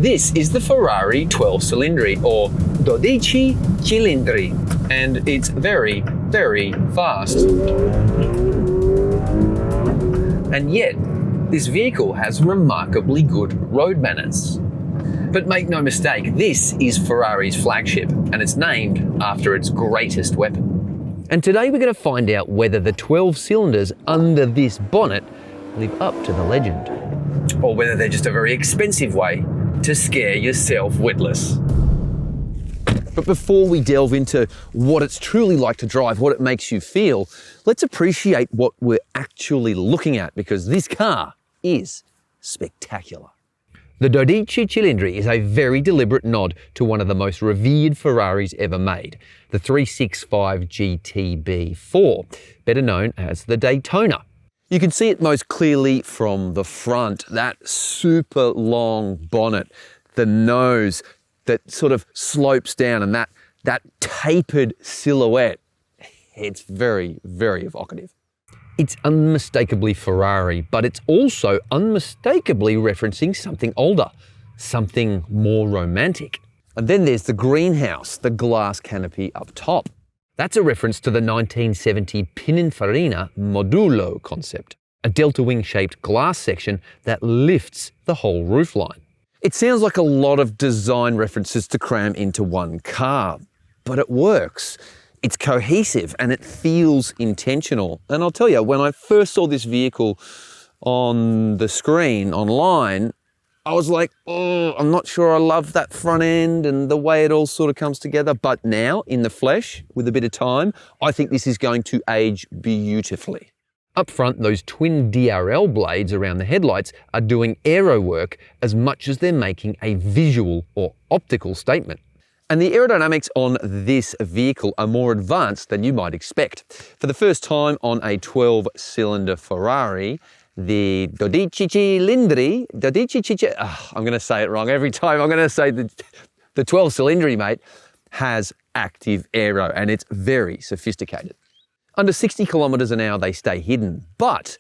This is the Ferrari 12 Cilindri, or 12 Cilindri, and it's very, very fast. And yet, this vehicle has remarkably good road manners. But make no mistake, this is Ferrari's flagship, and it's named after its greatest weapon. And today we're going to find out whether the 12 cylinders under this bonnet live up to the legend, or whether they're just a very expensive way to scare yourself witless. But before we delve into what it's truly like to drive, what it makes you feel, let's appreciate what we're actually looking at, because this car is spectacular. The 12 Cilindri is a very deliberate nod to one of the most revered Ferraris ever made, the 365 GTB4, better known as the Daytona. You can see it most clearly from the front, that super long bonnet, the nose that sort of slopes down, and that tapered silhouette. It's very, very evocative. It's unmistakably Ferrari, but it's also unmistakably referencing something older, something more romantic. And then there's the greenhouse, the glass canopy up top. That's a reference to the 1970 Pininfarina Modulo concept, a delta wing-shaped glass section that lifts the whole roofline. It sounds like a lot of design references to cram into one car, but it works. It's cohesive and it feels intentional. And I'll tell you, when I first saw this vehicle on the screen online, I was like, oh, I'm not sure I love that front end and the way it all sort of comes together. But now, in the flesh, with a bit of time, I think this is going to age beautifully. Up front, those twin DRL blades around the headlights are doing aero work as much as they're making a visual or optical statement. And the aerodynamics on this vehicle are more advanced than you might expect. For the first time on a 12-cylinder Ferrari, the 12 Cilindri, I'm going to say it wrong every time. I'm going to say the 12 Cilindri, mate, has active aero, and it's very sophisticated. Under 60 kilometers an hour, they stay hidden. But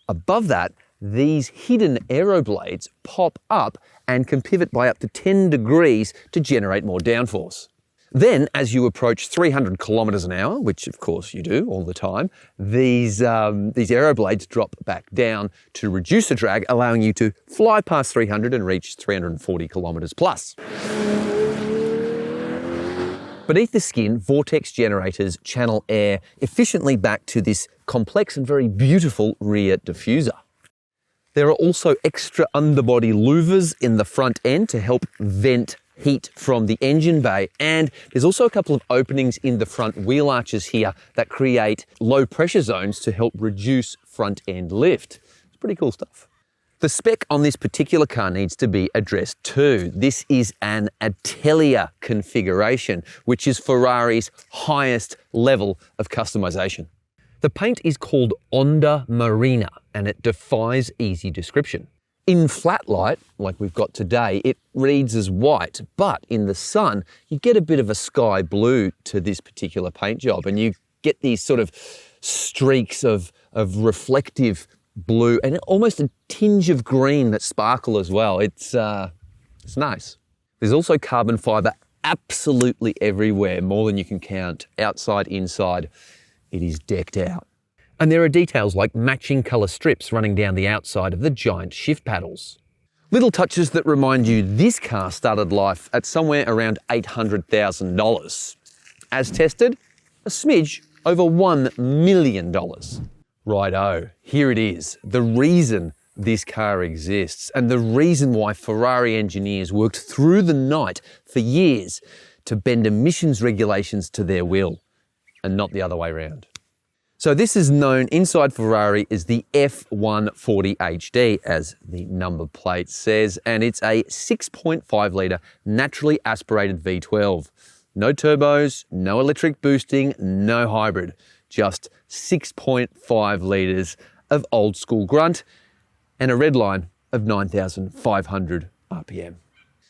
above that, these hidden aero blades pop up and can pivot by up to 10 degrees to generate more downforce. Then, as you approach 300 kilometers an hour, which of course you do all the time, these aero blades drop back down to reduce the drag, allowing you to fly past 300 and reach 340 kilometers plus. Beneath the skin, vortex generators channel air efficiently back to this complex and very beautiful rear diffuser. There are also extra underbody louvers in the front end to help vent heat from the engine bay, and there's also a couple of openings in the front wheel arches here that create low pressure zones to help reduce front end lift. It's pretty cool stuff. The spec on this particular car needs to be addressed too. This is an Atelier configuration, which is Ferrari's highest level of customization. The paint is called Onda Marina, and it defies easy description. In flat light, like we've got today, it reads as white, but in the sun, you get a bit of a sky blue to this particular paint job, and you get these sort of streaks of reflective blue and almost a tinge of green that sparkle as well. It's nice. There's also carbon fiber absolutely everywhere, more than you can count, outside, inside. It is decked out. And there are details like matching colour strips running down the outside of the giant shift paddles. Little touches that remind you this car started life at somewhere around $800,000. As tested, a smidge over $1 million. Righto, here it is, the reason this car exists and the reason why Ferrari engineers worked through the night for years to bend emissions regulations to their will, and not the other way around. So this is known inside Ferrari as the F140 HD, as the number plate says, and it's a 6.5 litre naturally aspirated V12. No turbos, no electric boosting, no hybrid, just 6.5 litres of old school grunt and a redline of 9,500 RPM.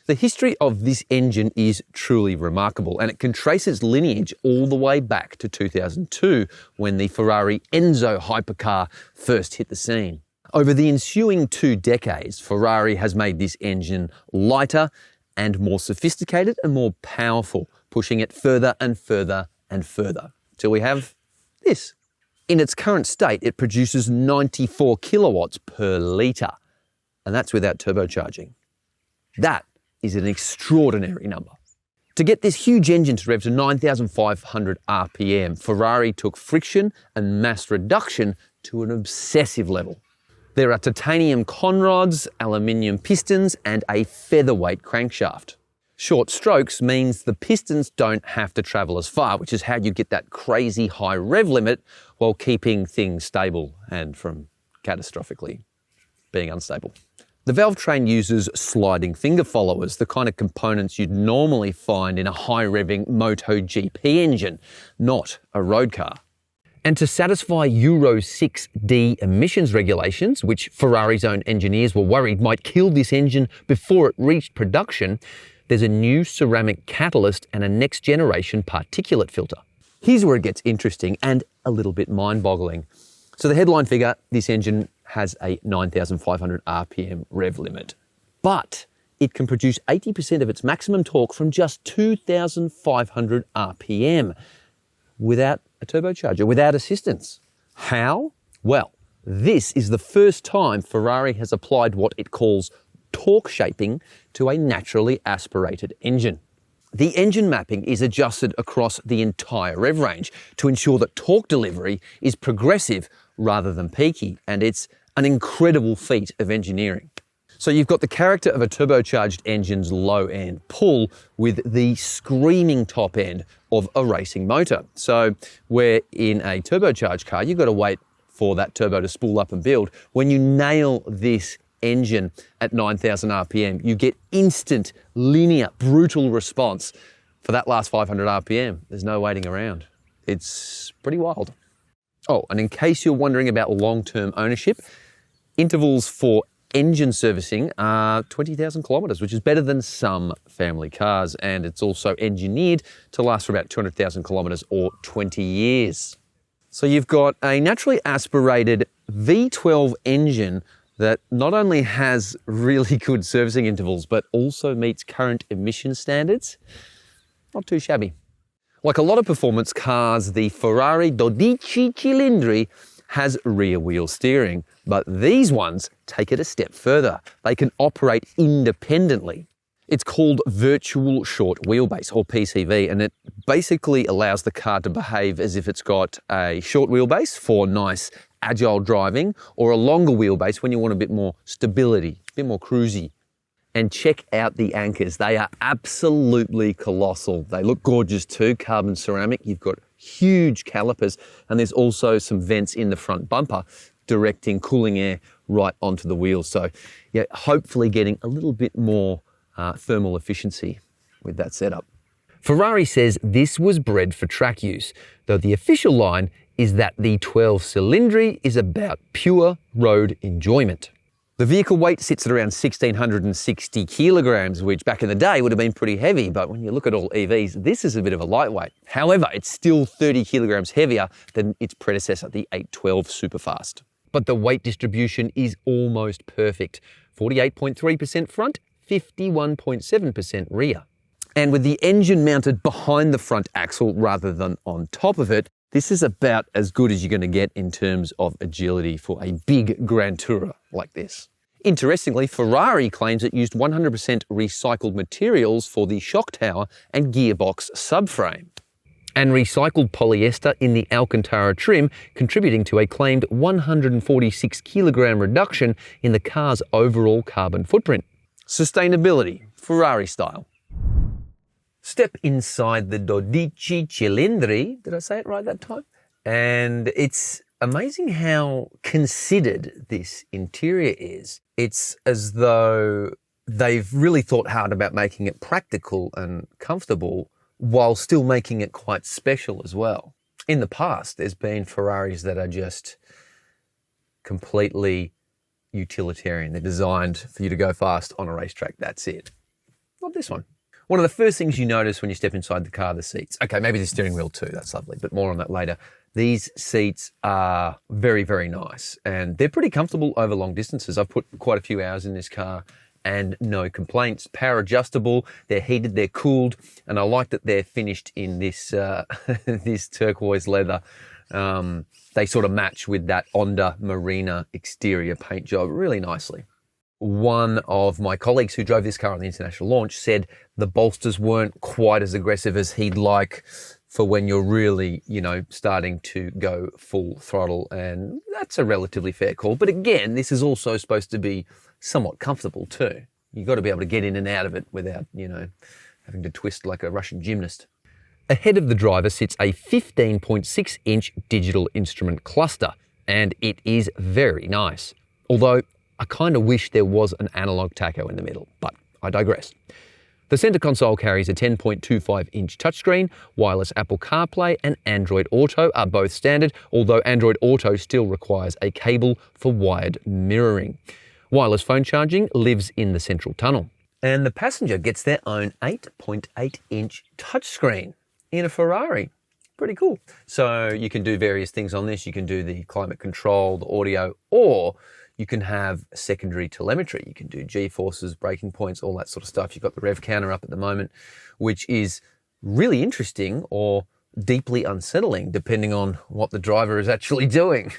The history of this engine is truly remarkable, and it can trace its lineage all the way back to 2002 when the Ferrari Enzo hypercar first hit the scene. Over the ensuing 2 decades, Ferrari has made this engine lighter and more sophisticated and more powerful, pushing it further and further and further, till we have this. In its current state, it produces 94 kilowatts per litre, and that's without turbocharging. That is an extraordinary number. To get this huge engine to rev to 9,500 RPM, Ferrari took friction and mass reduction to an obsessive level. There are titanium conrods, aluminium pistons, and a featherweight crankshaft. Short strokes means the pistons don't have to travel as far, which is how you get that crazy high rev limit while keeping things stable and from catastrophically being unstable. The valve train uses sliding finger followers, the kind of components you'd normally find in a high-revving MotoGP engine, not a road car. And to satisfy Euro 6D emissions regulations, which Ferrari's own engineers were worried might kill this engine before it reached production, there's a new ceramic catalyst and a next-generation particulate filter. Here's where it gets interesting and a little bit mind-boggling. So the headline figure, this engine has a 9,500 RPM rev limit, but it can produce 80% of its maximum torque from just 2,500 RPM without a turbocharger, without assistance. How? Well, this is the first time Ferrari has applied what it calls torque shaping to a naturally aspirated engine. The engine mapping is adjusted across the entire rev range to ensure that torque delivery is progressive rather than peaky, and it's an incredible feat of engineering. So you've got the character of a turbocharged engine's low-end pull with the screaming top end of a racing motor. So where in a turbocharged car, you've got to wait for that turbo to spool up and build. When you nail this engine at 9,000 RPM, you get instant, linear, brutal response for that last 500 RPM. There's no waiting around. It's pretty wild. Oh, and in case you're wondering about long-term ownership, intervals for engine servicing are 20,000 kilometres, which is better than some family cars, and it's also engineered to last for about 200,000 kilometres or 20 years. So you've got a naturally aspirated V12 engine that not only has really good servicing intervals, but also meets current emission standards. Not too shabby. Like a lot of performance cars, the Ferrari 12 cilindri has rear wheel steering, but these ones take it a step further. They can operate independently. It's called virtual short wheelbase, or PCV, and it basically allows the car to behave as if it's got a short wheelbase for nice agile driving, or a longer wheelbase when you want a bit more stability, a bit more cruisy. And check out the anchors. They are absolutely colossal. They look gorgeous too, carbon ceramic. You've got huge calipers, and there's also some vents in the front bumper directing cooling air right onto the wheels. So yeah, hopefully getting a little bit more thermal efficiency with that setup. Ferrari says this was bred for track use, though the official line is that the 12 cilindri is about pure road enjoyment. The vehicle weight sits at around 1,660 kilograms, which back in the day would have been pretty heavy, but when you look at all EVs, this is a bit of a lightweight. However, it's still 30 kilograms heavier than its predecessor, the 812 Superfast. But the weight distribution is almost perfect. 48.3% front, 51.7% rear. And with the engine mounted behind the front axle rather than on top of it, this is about as good as you're going to get in terms of agility for a big Grand Tourer like this. Interestingly, Ferrari claims it used 100% recycled materials for the shock tower and gearbox subframe, and recycled polyester in the Alcantara trim, contributing to a claimed 146 kilogram reduction in the car's overall carbon footprint. Sustainability, Ferrari style. Step inside the 12 cilindri, did I say it right that time? And it's amazing how considered this interior is. It's as though they've really thought hard about making it practical and comfortable while still making it quite special as well. In the past, there's been Ferraris that are just completely utilitarian. They're designed for you to go fast on a racetrack. That's it. Not this one. One of the first things you notice when you step inside the car, the seats. Okay, maybe the steering wheel too, that's lovely, but more on that later. These seats are very, very nice, and they're pretty comfortable over long distances. I've put quite a few hours in this car and no complaints. Power adjustable, they're heated, they're cooled, and I like that they're finished in this this turquoise leather. They sort of match with that Onda Marina exterior paint job really nicely. One of my colleagues who drove this car on the international launch said the bolsters weren't quite as aggressive as he'd like for when you're really, starting to go full throttle. And that's a relatively fair call. But again, this is also supposed to be somewhat comfortable too. You've got to be able to get in and out of it without, having to twist like a Russian gymnast. Ahead of the driver sits a 15.6-inch digital instrument cluster, and it is very nice. Although I kind of wish there was an analog tacho in the middle, but I digress. The center console carries a 10.25-inch touchscreen, wireless Apple CarPlay and Android Auto are both standard, although Android Auto still requires a cable for wired mirroring. Wireless phone charging lives in the central tunnel. And the passenger gets their own 8.8-inch touchscreen in a Ferrari. Pretty cool. So you can do various things on this. You can do the climate control, the audio, or you can have secondary telemetry. You can do G-forces, braking points, all that sort of stuff. You've got the rev counter up at the moment, which is really interesting or deeply unsettling, depending on what the driver is actually doing.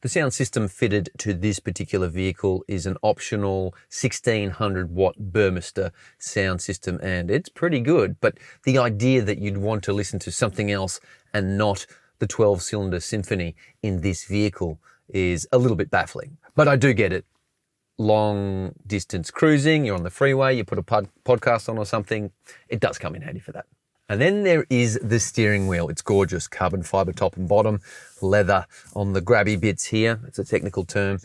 The sound system fitted to this particular vehicle is an optional 1600 watt Burmester sound system, and it's pretty good. But the idea that you'd want to listen to something else and not the 12-cylinder Symphony in this vehicle is a little bit baffling. But I do get it. Long distance cruising, you're on the freeway, you put a podcast on or something, it does come in handy for that. And then there is the steering wheel. It's gorgeous, carbon fiber top and bottom, leather on the grabby bits here. It's a technical term.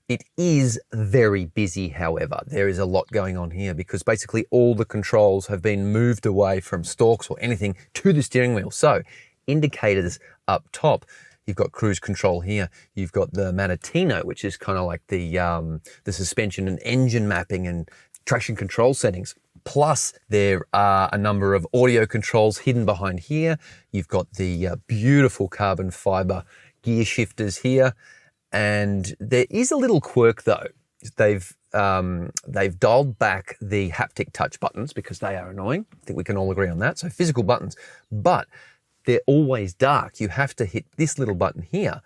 It is very busy, however. There is a lot going on here because basically all the controls have been moved away from stalks or anything to the steering wheel. So indicators up top. You've got cruise control here. You've got the Mattino, which is kind of like the suspension and engine mapping and traction control settings. Plus, there are a number of audio controls hidden behind here. You've got the beautiful carbon fiber gear shifters here. And there is a little quirk though. They've dialed back the haptic touch buttons because they are annoying. I think we can all agree on that. So physical buttons, but they're always dark. You have to hit this little button here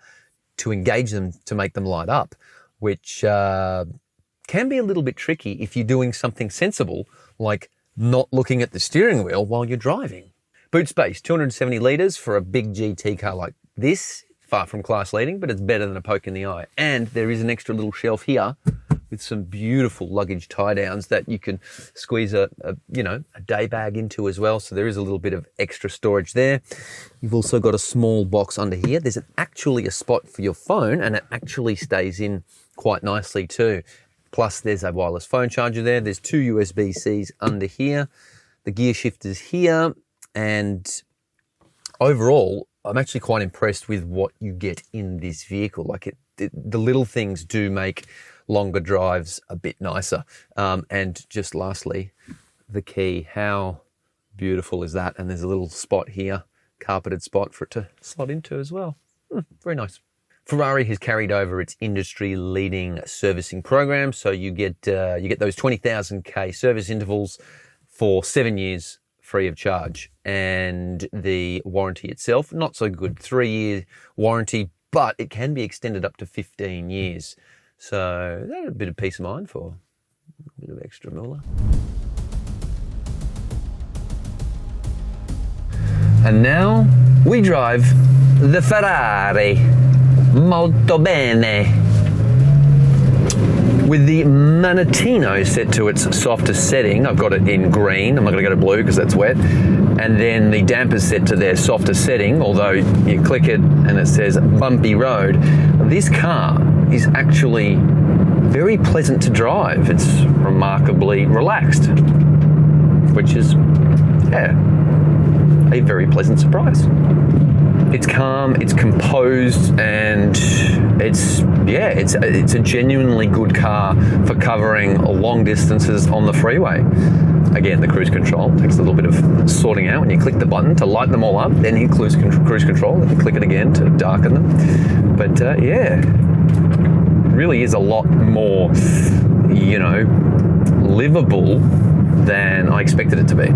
to engage them, to make them light up, which can be a little bit tricky if you're doing something sensible, like not looking at the steering wheel while you're driving. Boot space, 270 litres for a big GT car like this. Far from class leading, but it's better than a poke in the eye. And there is an extra little shelf here with some beautiful luggage tie downs that you can squeeze a day bag into as well. So there is a little bit of extra storage there. You've also got a small box under here. There's actually a spot for your phone, and it actually stays in quite nicely too. Plus there's a wireless phone charger there. There's two USB-Cs under here. The gear shifters here, and overall, I'm actually quite impressed with what you get in this vehicle. Like the little things do make longer drives a bit nicer. And just lastly, the key. How beautiful is that? And there's a little spot here, carpeted spot for it to slot into as well. Very nice. Ferrari has carried over its industry-leading servicing program, so you get those 20,000K service intervals for 7 years free of charge. And the warranty itself, not so good. 3-year warranty, but it can be extended up to 15 years. So that's a bit of peace of mind for a bit of extra moolah. And now we drive the Ferrari. Molto bene. With the Mattino set to its softest setting, I've got it in green. I'm not going to go to blue because that's wet. And then the dampers set to their softest setting, although you click it and it says bumpy road. This car is actually very pleasant to drive. It's remarkably relaxed, which is, a very pleasant surprise. It's calm, it's composed, and it's a genuinely good car for covering long distances on the freeway. Again, the cruise control takes a little bit of sorting out when you click the button to light them all up, then hit cruise control, and click it again to darken them. But yeah, really is a lot more, livable than I expected it to be.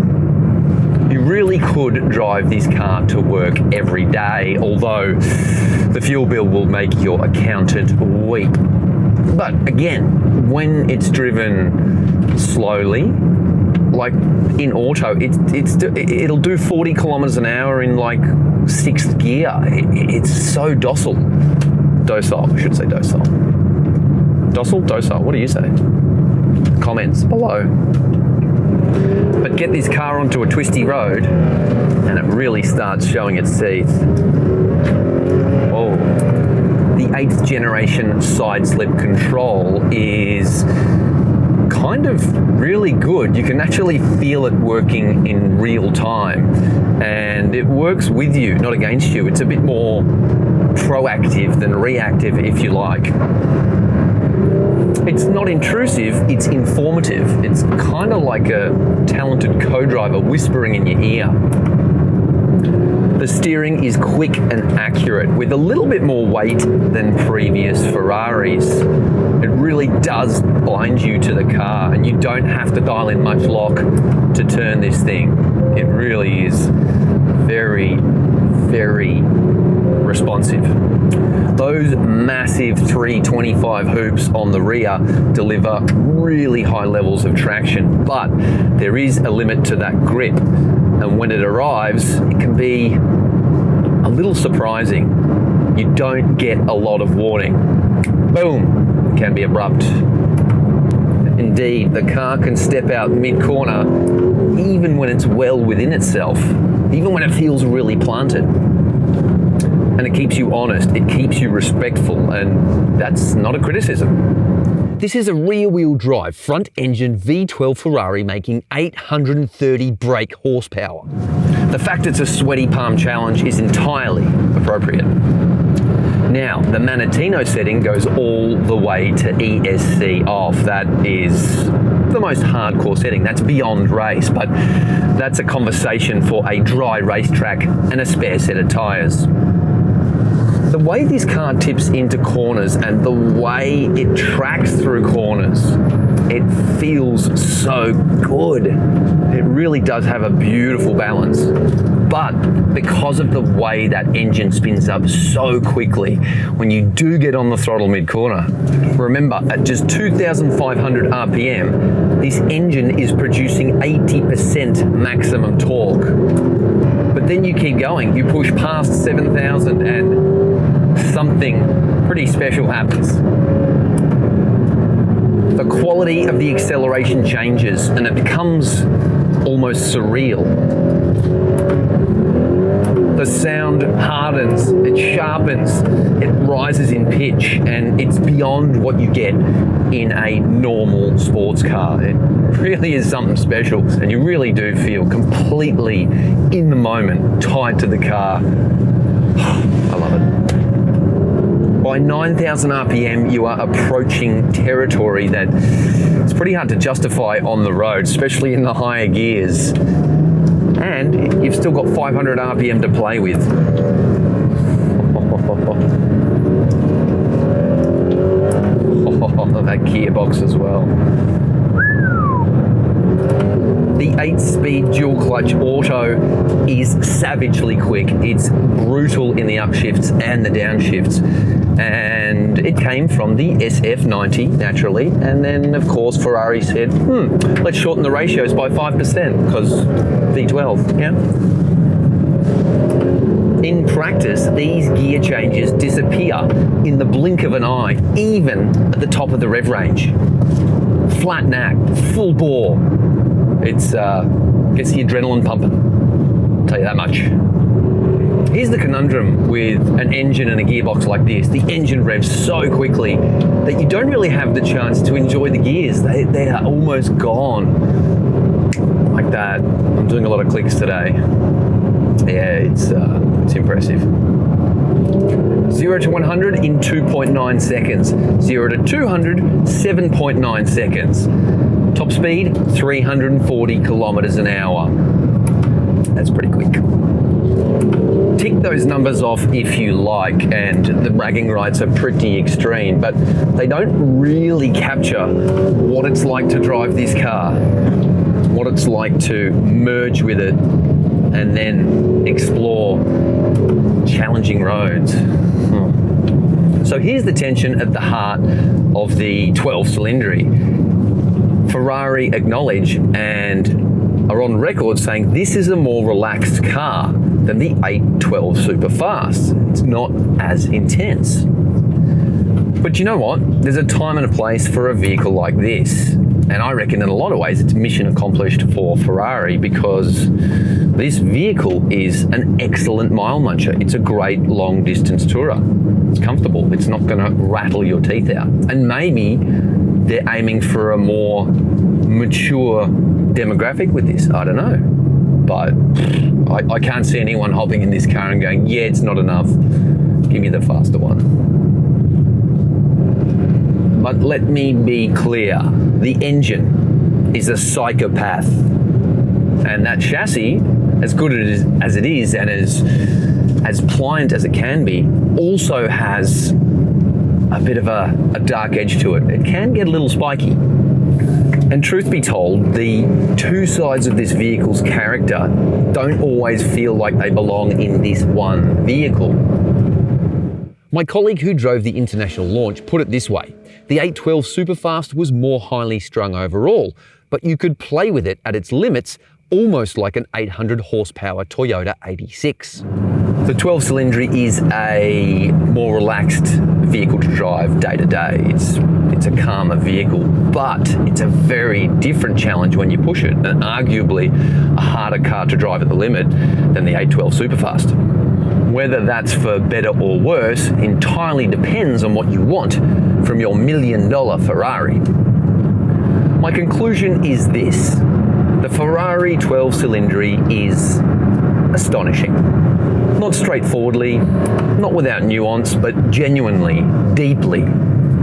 You really could drive this car to work every day, although the fuel bill will make your accountant weep. But again, when it's driven slowly, like in auto, it'll do 40 kilometers an hour in like 6th gear. It's so docile. Docile, I should say docile. Docile, what do you say? Comments below. But get this car onto a twisty road and it really starts showing its teeth. Oh, the 8th generation side slip control is kind of really good. You can actually feel it working in real time, and it works with you, not against you. It's a bit more proactive than reactive, if you like. It's not intrusive, it's informative. It's kind of like a talented co-driver whispering in your ear. The steering is quick and accurate with a little bit more weight than previous Ferraris. It really does bind you to the car, and you don't have to dial in much lock to turn this thing. It really is very, very responsive. Those massive 325 hoops on the rear deliver really high levels of traction, but there is a limit to that grip. And when it arrives, it can be a little surprising. You don't get a lot of warning. Boom, it can be abrupt. Indeed, the car can step out mid-corner even when it's well within itself, even when it feels really planted. And it keeps you honest, it keeps you respectful, and that's not a criticism. This is a rear-wheel drive, front-engine V12 Ferrari making 830 brake horsepower. The fact it's a sweaty palm challenge is entirely appropriate. Now, the Manettino setting goes all the way to ESC off. That is the most hardcore setting. That's beyond race, but that's a conversation for a dry racetrack and a spare set of tyres. The way this car tips into corners and the way it tracks through corners, it feels so good. It really does have a beautiful balance. But because of the way that engine spins up so quickly, when you do get on the throttle mid-corner, remember, at just 2,500 RPM, this engine is producing 80% maximum torque. But then you keep going, you push past 7,000 and something pretty special happens. The quality of the acceleration changes and it becomes almost surreal. The sound hardens, it sharpens, it rises in pitch, and it's beyond what you get in a normal sports car. It really is something special, and you really do feel completely in the moment, tied to the car. I love it. By 9,000 RPM, you are approaching territory that it's pretty hard to justify on the road, especially in the higher gears. And you've still got 500 RPM to play with. That gearbox as well. The 8-speed dual clutch auto is savagely quick. It's brutal in the upshifts and the downshifts. And it came from the SF90 naturally. And then of course Ferrari said, let's shorten the ratios by 5% because V12, yeah? In practice, these gear changes disappear in the blink of an eye, even at the top of the rev range. Flat knack, full bore. It's gets the adrenaline pumping, I'll tell you that much. Here's the conundrum with an engine and a gearbox like this. The engine revs so quickly that you don't really have the chance to enjoy the gears. They are almost gone. Like that. I'm doing a lot of clicks today. Yeah, it's impressive. 0 to 100 in 2.9 seconds. 0 to 200, 7.9 seconds. Top speed, 340 kilometers an hour. That's pretty quick. Tick those numbers off if you like, and the bragging rights are pretty extreme, but they don't really capture what it's like to drive this car, what it's like to merge with it and then explore challenging roads. So here's the tension at the heart of the 12 cylindry. Ferrari acknowledge and are on record saying this is a more relaxed car than the 812 Superfast. It's not as intense. But you know what? There's a time and a place for a vehicle like this. And I reckon in a lot of ways it's mission accomplished for Ferrari, because this vehicle is an excellent mile muncher. It's a great long distance tourer. It's comfortable. It's not going to rattle your teeth out. And maybe they're aiming for a more mature demographic with this. I don't know. But I can't see anyone hopping in this car and going, yeah, it's not enough. Give me the faster one. But let me be clear, the engine is a psychopath. And that chassis, as good as it is and as pliant as it can be, also has a bit of a dark edge to it. It can get a little spiky. And truth be told, the two sides of this vehicle's character don't always feel like they belong in this one vehicle. My colleague who drove the international launch put it this way: the 812 Superfast was more highly strung overall, but you could play with it at its limits, almost like an 800 horsepower Toyota 86. The 12 cylindry is a more relaxed vehicle to drive day to day. It's a calmer vehicle, but it's a very different challenge when you push it, and arguably a harder car to drive at the limit than the 812 Superfast. Whether that's for better or worse entirely depends on what you want from your $1 million Ferrari. My conclusion is this: the Ferrari 12 cylindry is astonishing. Not straightforwardly, not without nuance, but genuinely, deeply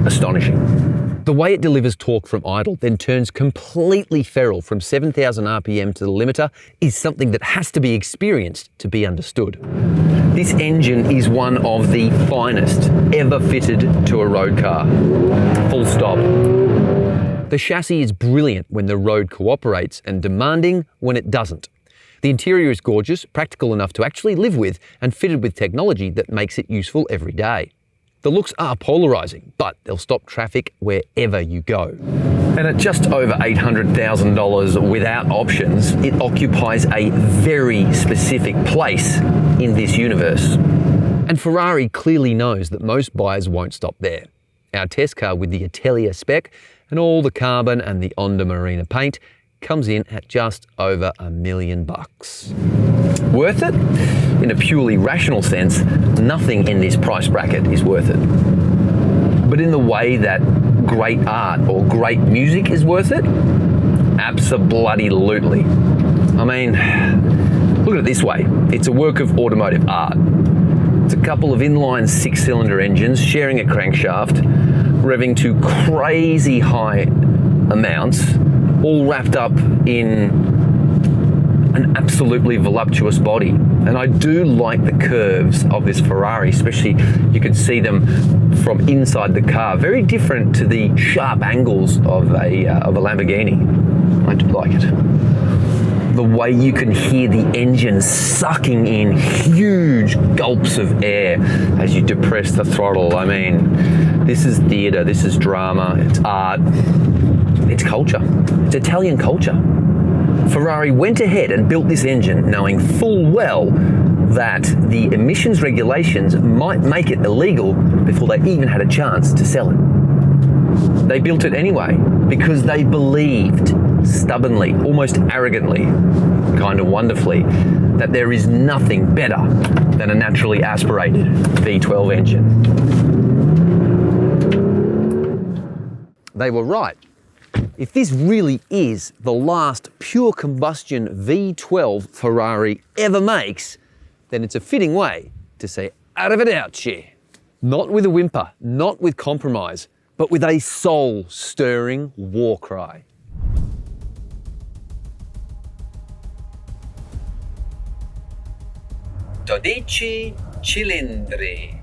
astonishing. The way it delivers torque from idle, then turns completely feral from 7,000 RPM to the limiter, is something that has to be experienced to be understood. This engine is one of the finest ever fitted to a road car. Full stop. The chassis is brilliant when the road cooperates and demanding when it doesn't. The interior is gorgeous, practical enough to actually live with, and fitted with technology that makes it useful every day. The looks are polarizing, but they'll stop traffic wherever you go. And at just over $800,000 without options, it occupies a very specific place in this universe. And Ferrari clearly knows that most buyers won't stop there. Our test car with the Atelier spec and all the carbon and the Onda Marina paint comes in at just over $1 million. Worth it? In a purely rational sense, nothing in this price bracket is worth it. But in the way that great art or great music is worth it, abso-bloody-lutely. I mean, look at it this way. It's a work of automotive art. It's a couple of inline 6-cylinder engines sharing a crankshaft, revving to crazy high amounts, all wrapped up in an absolutely voluptuous body. And I do like the curves of this Ferrari, especially you can see them from inside the car. Very different to the sharp angles of a Lamborghini. I do like it. The way you can hear the engine sucking in huge gulps of air as you depress the throttle. I mean, this is theatre, this is drama, it's art, it's culture. It's Italian culture. Ferrari went ahead and built this engine knowing full well that the emissions regulations might make it illegal before they even had a chance to sell it. They built it anyway because they believed stubbornly, almost arrogantly, kind of wonderfully, that there is nothing better than a naturally aspirated V12 engine. They were right. If this really is the last pure combustion V12 Ferrari ever makes, then it's a fitting way to say arrivederci. Not with a whimper, not with compromise, but with a soul-stirring war cry. cilindri.